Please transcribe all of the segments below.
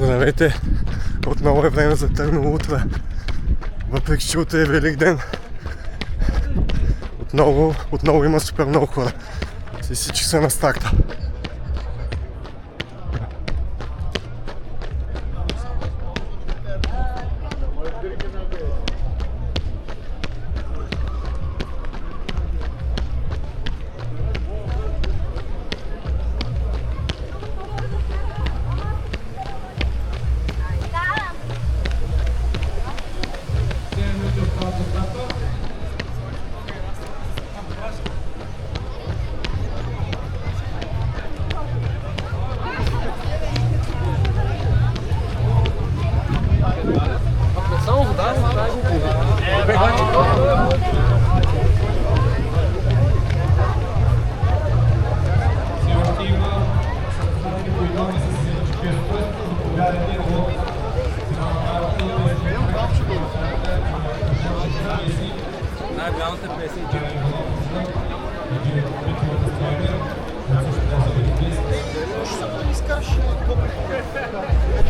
Здравейте! Отново е време за Търново утре. Въпреки че утре е Велик ден. Отново има супер много хора. Всички са на старта.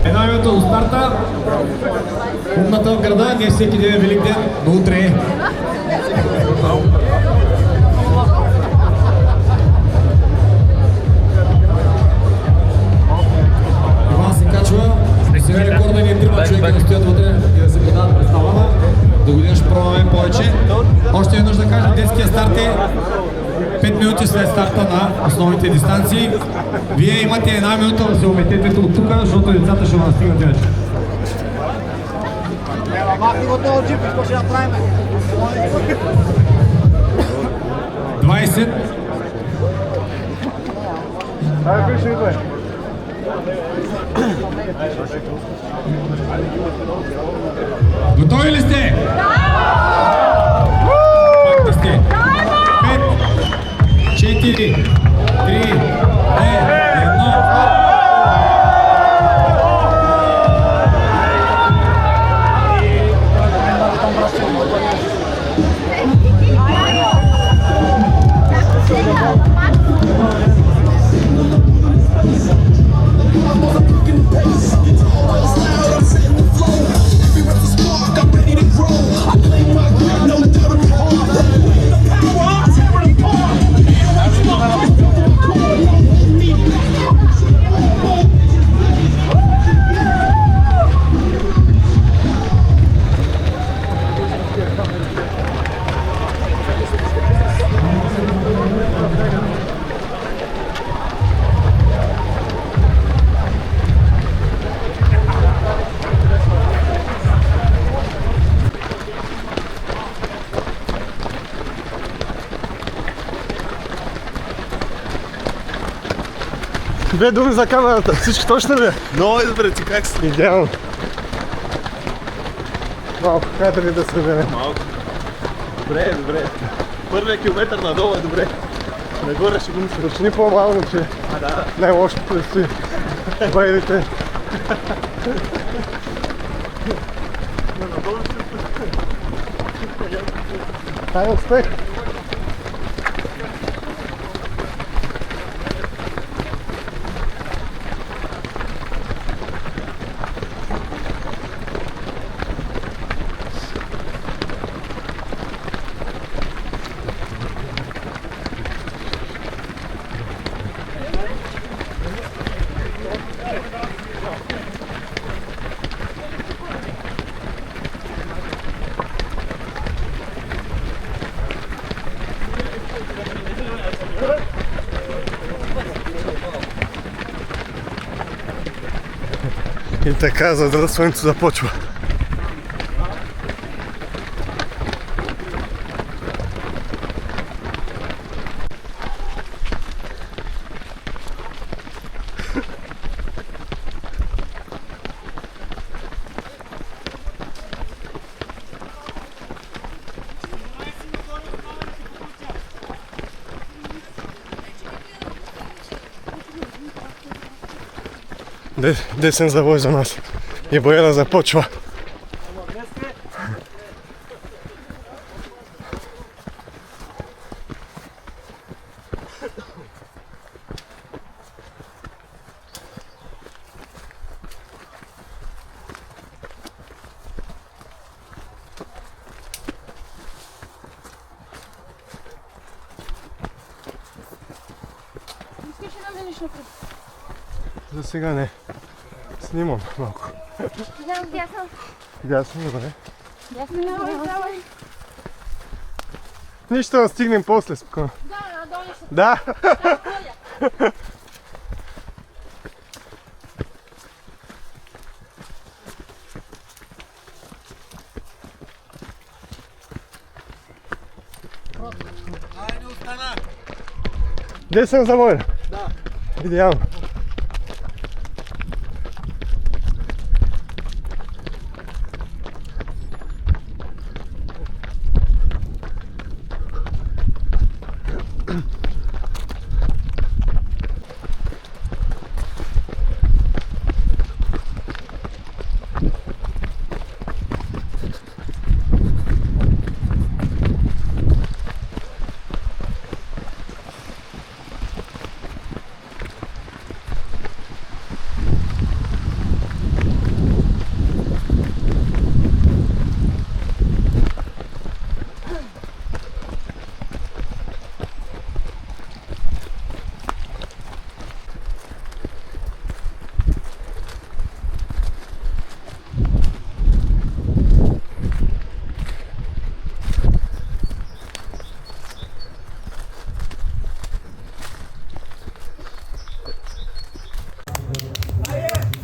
Една минута до старта. Умната в града, не всеки ден е Велик ден, но утре е. Иван се качва. Сега рекорда ни е 3 човека да стоят вътре и да се подават през тавана. До година ще пробваме повече. Още веднъж да кажа, детския старт е 5 минути след старта на основните дистанции. Вие имате една минута да се уметете от тук, защото децата ще настигнат вече. Махни го този джип, какво ще направим? 20. Айде, пиши, бе! Готови ли сте? Пак да сте. 5, 4, 3, 2, 1. Две думи за камерата. Всички точно ли? Много е добре, ти как си? Идеално. Малко, хайде ли да се вене? Малко. Добре, добре. Първият километър надолу е добре. Нагоре ще го мисля. Почини по-малко, че Да. най-лошото предстои. Байдете. Хайде, успех! И така, задръстването започва. Десен завой за нас. И боя започва. За сега не. Снимам малко. Дясно. Дясно, добре. Давай. Нищо да стигнем после, спокойно. Да, надолу ще. Да! Где съм завоен? Да. Идеално.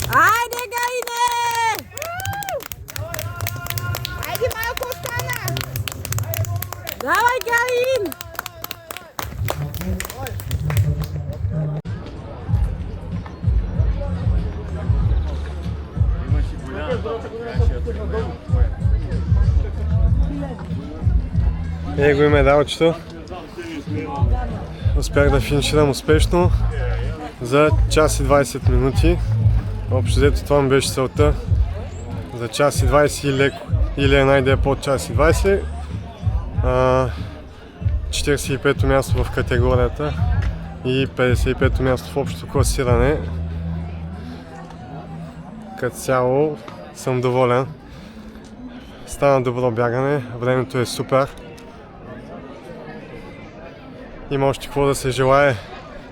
Ajde, Galine! Ajde, malo Kostana! Давай, Галин! Его име е далчето. Успях да финиширам успешно за час и 20 минути. Общо взето това ми беше целта. За час и 20 и леко. Или една идея под час и 20. 45-то място в категорията и 55-то място в общото класиране. Като цяло съм доволен. Стана добро бягане, времето е супер. Има още какво да се желае,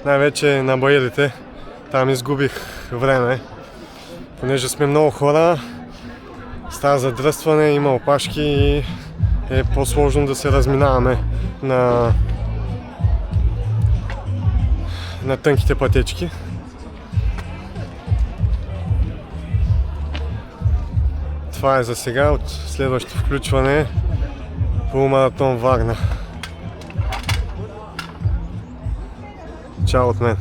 най-вече на бариерите. Там изгубих време, понеже сме много хора, става задръстване, има опашки и е по-сложно да се разминаваме на тънките пътечки. Това е за сега. От следващото включване полумаратон Варна. Чао от мен!